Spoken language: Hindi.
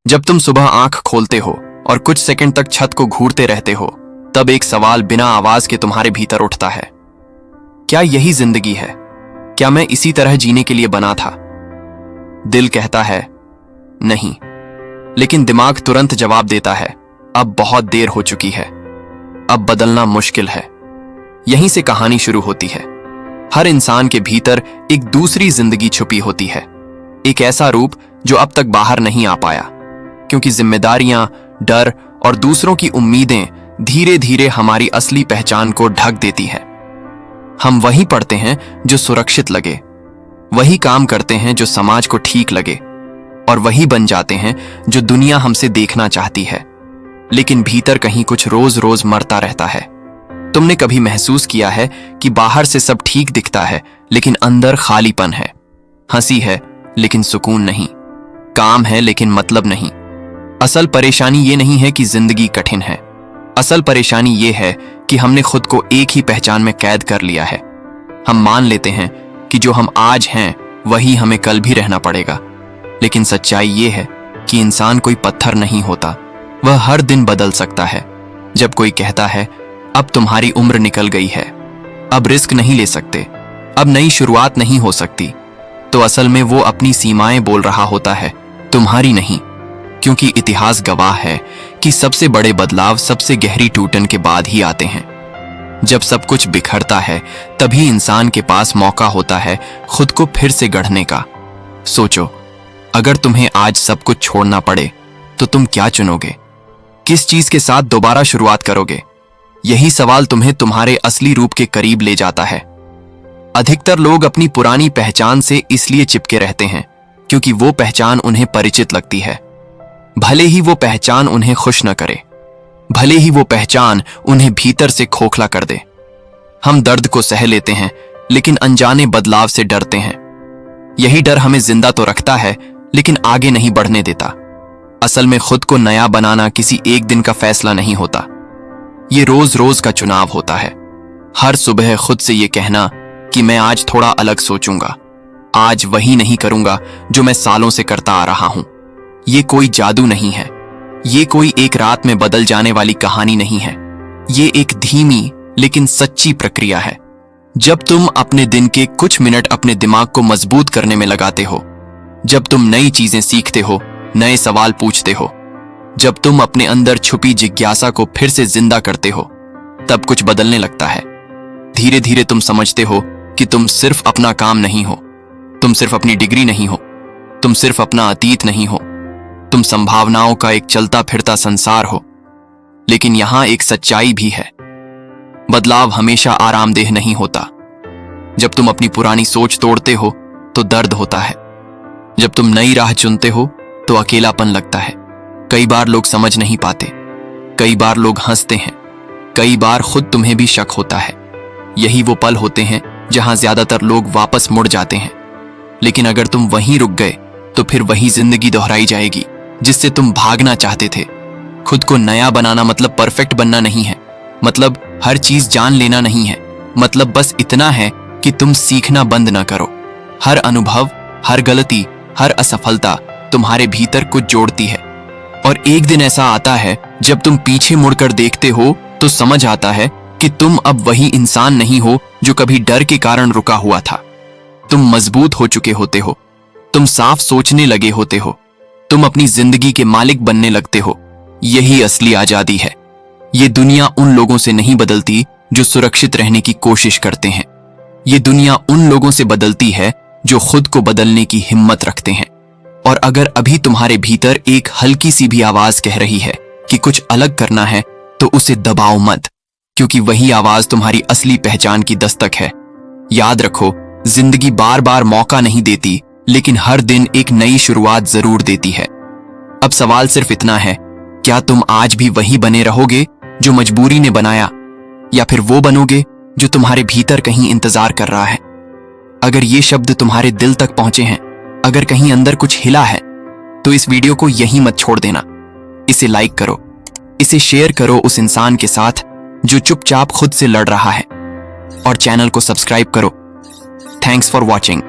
जब तुम सुबह आंख खोलते हो और कुछ सेकंड तक छत को घूरते रहते हो, तब एक सवाल बिना आवाज के तुम्हारे भीतर उठता है। क्या यही जिंदगी है? क्या मैं इसी तरह जीने के लिए बना था? दिल कहता है नहीं, लेकिन दिमाग तुरंत जवाब देता है, अब बहुत देर हो चुकी है, अब बदलना मुश्किल है। यहीं से कहानी शुरू होती है। हर इंसान के भीतर एक दूसरी जिंदगी छुपी होती है, एक ऐसा रूप जो अब तक बाहर नहीं आ पाया, क्योंकि जिम्मेदारियां, डर और दूसरों की उम्मीदें धीरे धीरे हमारी असली पहचान को ढक देती हैं। हम वही पढ़ते हैं जो सुरक्षित लगे, वही काम करते हैं जो समाज को ठीक लगे, और वही बन जाते हैं जो दुनिया हमसे देखना चाहती है। लेकिन भीतर कहीं कुछ रोज रोज मरता रहता है। तुमने कभी महसूस किया है कि बाहर से सब ठीक दिखता है, लेकिन अंदर खालीपन है? हंसी है लेकिन सुकून नहीं, काम है लेकिन मतलब नहीं। असल परेशानी ये नहीं है कि जिंदगी कठिन है, असल परेशानी ये है कि हमने खुद को एक ही पहचान में कैद कर लिया है। हम मान लेते हैं कि जो हम आज हैं वही हमें कल भी रहना पड़ेगा, लेकिन सच्चाई ये है कि इंसान कोई पत्थर नहीं होता, वह हर दिन बदल सकता है। जब कोई कहता है अब तुम्हारी उम्र निकल गई है, अब रिस्क नहीं ले सकते, अब नई शुरुआत नहीं हो सकती, तो असल में वो अपनी सीमाएं बोल रहा होता है, तुम्हारी नहीं। क्योंकि इतिहास गवाह है कि सबसे बड़े बदलाव सबसे गहरी टूटन के बाद ही आते हैं। जब सब कुछ बिखरता है तभी इंसान के पास मौका होता है खुद को फिर से गढ़ने का। सोचो, अगर तुम्हें आज सब कुछ छोड़ना पड़े तो तुम क्या चुनोगे? किस चीज के साथ दोबारा शुरुआत करोगे? यही सवाल तुम्हें तुम्हारे असली रूप के करीब ले जाता है। अधिकतर लोग अपनी पुरानी पहचान से इसलिए चिपके रहते हैं क्योंकि वो पहचान उन्हें परिचित लगती है। भले ही वो पहचान उन्हें खुश न करे, भले ही वो पहचान उन्हें भीतर से खोखला कर दे। हम दर्द को सह लेते हैं लेकिन अनजाने बदलाव से डरते हैं। यही डर हमें जिंदा तो रखता है लेकिन आगे नहीं बढ़ने देता। असल में खुद को नया बनाना किसी एक दिन का फैसला नहीं होता, ये रोज रोज का चुनाव होता है। हर सुबह खुद से ये कहना कि मैं आज थोड़ा अलग सोचूंगा, आज वही नहीं करूंगा जो मैं सालों से करता आ रहा हूं। ये कोई जादू नहीं है, ये कोई एक रात में बदल जाने वाली कहानी नहीं है, ये एक धीमी लेकिन सच्ची प्रक्रिया है। जब तुम अपने दिन के कुछ मिनट अपने दिमाग को मजबूत करने में लगाते हो, जब तुम नई चीजें सीखते हो, नए सवाल पूछते हो, जब तुम अपने अंदर छुपी जिज्ञासा को फिर से जिंदा करते हो, तब कुछ बदलने लगता है। धीरे धीरे तुम समझते हो कि तुम सिर्फ अपना काम नहीं हो, तुम सिर्फ अपनी डिग्री नहीं हो, तुम सिर्फ अपना अतीत नहीं हो, तुम संभावनाओं का एक चलता फिरता संसार हो। लेकिन यहां एक सच्चाई भी है, बदलाव हमेशा आरामदेह नहीं होता। जब तुम अपनी पुरानी सोच तोड़ते हो तो दर्द होता है, जब तुम नई राह चुनते हो तो अकेलापन लगता है। कई बार लोग समझ नहीं पाते, कई बार लोग हंसते हैं, कई बार खुद तुम्हें भी शक होता है। यही वो पल होते हैं जहां ज्यादातर लोग वापस मुड़ जाते हैं। लेकिन अगर तुम वहीं रुक गए तो फिर वही जिंदगी दोहराई जाएगी जिससे तुम भागना चाहते थे। खुद को नया बनाना मतलब परफेक्ट बनना नहीं है, मतलब हर चीज जान लेना नहीं है, मतलब बस इतना है कि तुम सीखना बंद ना करो। हर अनुभव, हर गलती, हर असफलता तुम्हारे भीतर कुछ जोड़ती है, और एक दिन ऐसा आता है जब तुम पीछे मुड़कर देखते हो तो समझ आता है कि तुम अब वही इंसान नहीं हो जो कभी डर के कारण रुका हुआ था। तुम मजबूत हो चुके होते हो, तुम साफ सोचने लगे होते हो, तुम अपनी जिंदगी के मालिक बनने लगते हो। यही असली आजादी है। ये दुनिया उन लोगों से नहीं बदलती जो सुरक्षित रहने की कोशिश करते हैं, ये दुनिया उन लोगों से बदलती है जो खुद को बदलने की हिम्मत रखते हैं। और अगर अभी तुम्हारे भीतर एक हल्की सी भी आवाज कह रही है कि कुछ अलग करना है, तो उसे दबाओ मत, क्योंकि वही आवाज तुम्हारी असली पहचान की दस्तक है। याद रखो, जिंदगी बार बार मौका नहीं देती, लेकिन हर दिन एक नई शुरुआत जरूर देती है। अब सवाल सिर्फ इतना है, क्या तुम आज भी वही बने रहोगे जो मजबूरी ने बनाया, या फिर वो बनोगे जो तुम्हारे भीतर कहीं इंतजार कर रहा है? अगर ये शब्द तुम्हारे दिल तक पहुंचे हैं, अगर कहीं अंदर कुछ हिला है, तो इस वीडियो को यहीं मत छोड़ देना। इसे लाइक करो, इसे शेयर करो उस इंसान के साथ जो चुपचाप खुद से लड़ रहा है, और चैनल को सब्सक्राइब करो। Thanks for watching.